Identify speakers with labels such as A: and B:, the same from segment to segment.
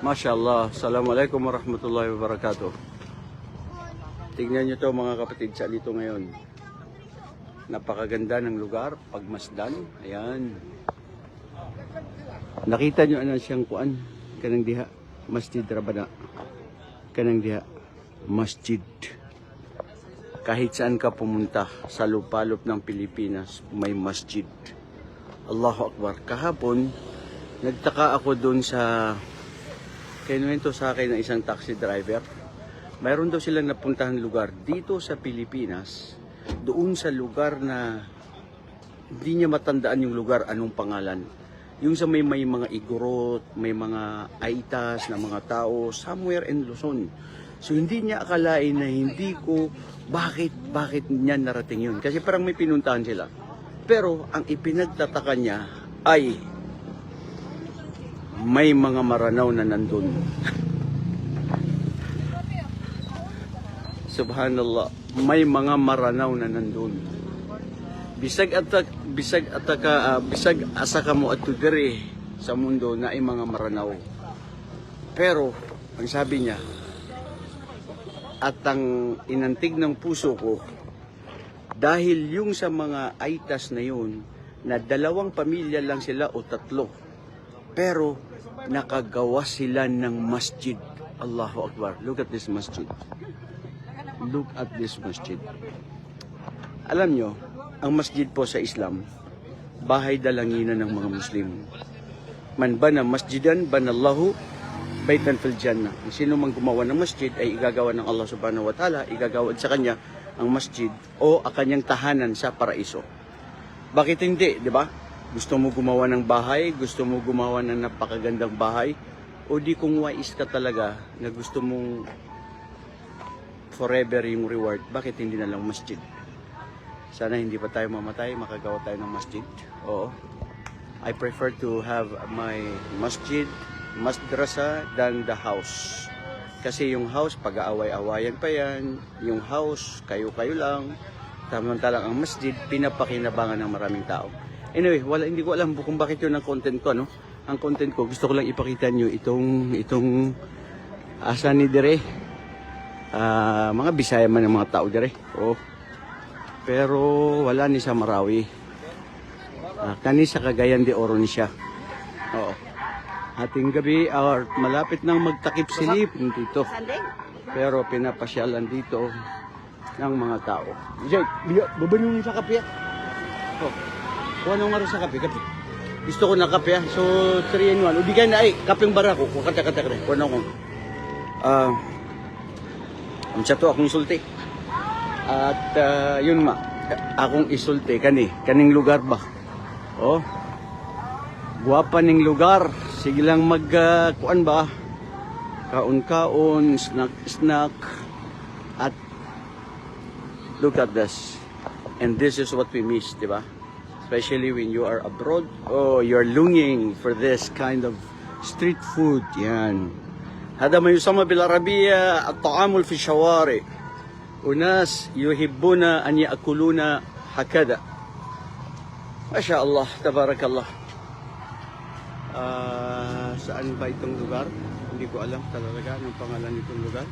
A: Mashallah. Assalamualaikum warahmatullahi wabarakatuh. Tingnan nyo to mga kapatid sa dito ngayon. Napakaganda ng lugar. Pagmasdan. Ayan. Nakita nyo ano siyang kuan. Kanang diha. Masjid Rabana. Kanang diha. Masjid. Kahit saan ka pumunta sa lupalop ng Pilipinas, may masjid. Allahu Akbar. Kahapon, nagtaka ako doon sa kinuwento sa akin ng isang taxi driver. Mayroon daw silang napuntahan lugar dito sa Pilipinas, doon sa lugar na hindi niya matandaan yung lugar, anong pangalan. Yung sa may mga igorot, may mga aitas na mga tao, somewhere in Luzon. So hindi niya akalain na hindi ko, bakit niya narating yun. Kasi parang may pinuntahan sila. Pero ang ipinagtataka niya ay may mga maranaw na nandun. Subhanallah, may mga maranaw na nandun. Bisag asa ka mo at tudiri sa mundo na ay mga maranaw. Pero ang sabi niya, at ang inantig ng puso ko, dahil yung sa mga aitas na yun, na 2 pamilya lang sila o 3, pero nakagawa sila ng masjid. Allahu Akbar. Look at this masjid. Look at this masjid. Alam nyo, ang masjid po sa Islam, bahay dalanginan ng mga Muslim. Man bana masjidan, banallahu baitan fil jannah. Sino mang gumawa ng masjid ay igagawa ng Allah subhanahu wa ta'ala, igagawa sa kanya ang masjid o ang kanyang tahanan sa paraiso. Bakit hindi, di ba? Gusto mo gumawa ng bahay, gusto mo gumawa ng napakagandang bahay, o di kung wais ka talaga na gusto mong forever yung reward, bakit hindi na lang masjid? Sana hindi pa tayo mamatay, makagawa tayo ng masjid. Oo. I prefer to have my masjid, masdrasa than the house. Kasi yung house, pag-aaway-awayan pa yan. Yung house, kayo-kayo lang. Samantalang ang masjid, pinapakinabangan ng maraming tao. Anyway, hindi ko alam kung bakit yun ang content ko, no? Ang content ko, gusto ko lang ipakita nyo itong asa ni dire. Mga Bisaya man ng mga tao dire. Oh. Pero wala ni sa Marawi. Kani sa Cagayan de Oro ni siya. Oo. Ating gabi, malapit nang magtakip silip dito. Pero pinapasyalan dito ng mga tao. Jay, babanyo sa kape. Oh. Kuha nang nga sa kape. Gusto ko na kape. So, 3 in 1. Ubigay na ay, kapeng barako. Kata-kata ka rin. Kuha na akong. Ang to akong isulti. At yun ma, akong isulti. Kaning lugar ba? Oh. Guwapa ning lugar. Sige lang kuan ba? Kaon-kaon, snack-snack. At look at this. And this is what we miss, di ba? Especially when you are abroad. Oh, you're longing for this kind of street food. Yan. هذا ما يسمى بالعربية الطعام في الشوارع. وناس يحبون أن يأكلون هكذا. ما شاء الله تبارك الله. Saan ba itong lugar? Hindi ko alam talaga anong pangalan nitong lugar.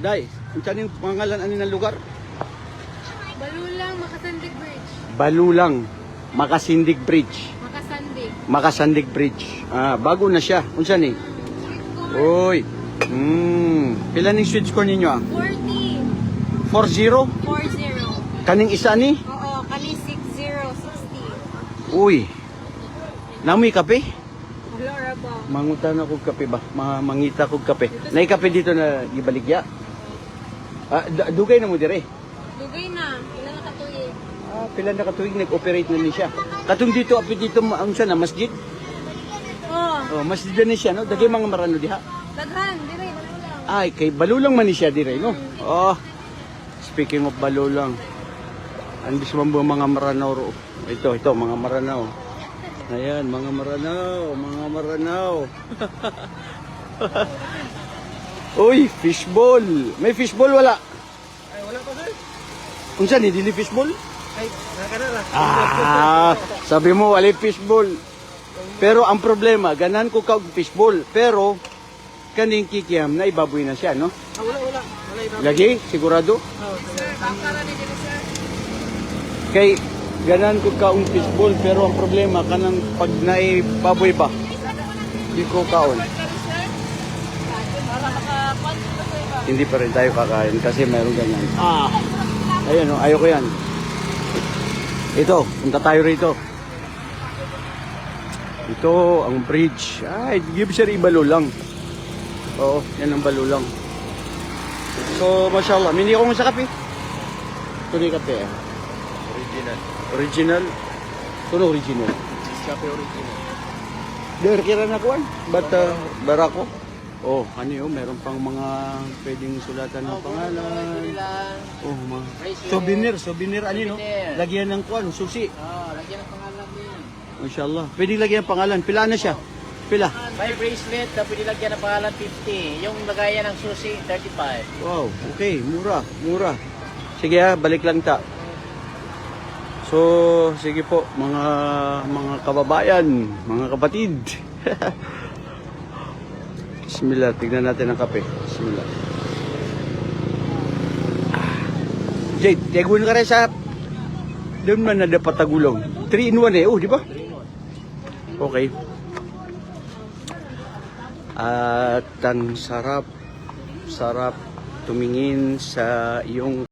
A: Day, ano yung pangalan ng lugar?
B: Balulang Makasandig Bridge.
A: Balulang Makasindig Bridge.
B: Makasandig
A: Bridge. Bago na siya. Unsa ni? Oy. Pila ning sweet score ninyo
B: 40.
A: 40?
B: 40.
A: Kaning isa ni?
B: Oo, kani 60, 60.
A: Uy. Namoy kape?
B: Wala ra ba?
A: Mangutan ako kape ba? Mangita ko kape. Nay kape dito na gibaligya. Dugay na mo dire.
B: Dugay na. Pila na katuig.
A: Pila na katuig nag-operate na ni siya. Katong dito apit dito ang siya na masjid.
B: Oh.
A: Oh, masjid na ni siya no. Dagay mga marano diha.
B: Daghan, dire balulang.
A: Ay, kay Balulang man ni siya dire no. Oh. Speaking of Balulang. Andis man mga maranaw ro. Ito mga maranaw. Ayan, mga maranaw. Uy, fishball. May fishball wala?
C: Ay, wala pa sir.
A: Unsa ni dili fishball?
C: Ay, nakakana lang.
A: Sabi mo wala fishball. Pero ang problema, ganan ko kag fishball, pero kaning kikiam na ibaboy na siya, no?
C: Wala. Wala iba.
A: Lagi, sigurado.
B: Sir, bakara ni dito, sir.
A: Kay ganan ko kaong fishball pero ang problema kanang pag naibaboy ba, di ko kaon.
B: Para makapunch na sa iba.
A: Hindi pa rin tayo kakain kasi mayroong ganyan. Ayun, no, ayoko yan. Ito, punta tayo rito. Ito, ang bridge. Ay, give sir, ibalo lang. Oo, yan ang balo lang. So, mashallah. Hindi ako sa kape. Ito na yung kape.
C: Original.
A: Original. Ito na original.
C: Cafe original.
A: There, kira na kuwan. But, barako. Oh, ano yun? Meron pang mga pwedeng sulatan ng pangalan. Oh, mga souvenir, ano no? Lagyan ng kuwan, susi.
C: Lagyan ng pangalan din.
A: Mashallah. Pwedeng lagyan ng pangalan. Pila na siya? Pila?
C: May bracelet na pwede lagyan ng pangalan 50. Yung lagayan ng susi, 35.
A: Wow, okay. Mura. Sige balik lang ta. So, sige po, mga kababayan, mga kapatid. Bismillah, tignan natin ang kape. Bismillah. Jade, tiyaguin ka rin sa... Doon man na dapat tagulong. 3-in-1 eh. Oh, di ba? Okay. At ang sarap tumingin sa iyong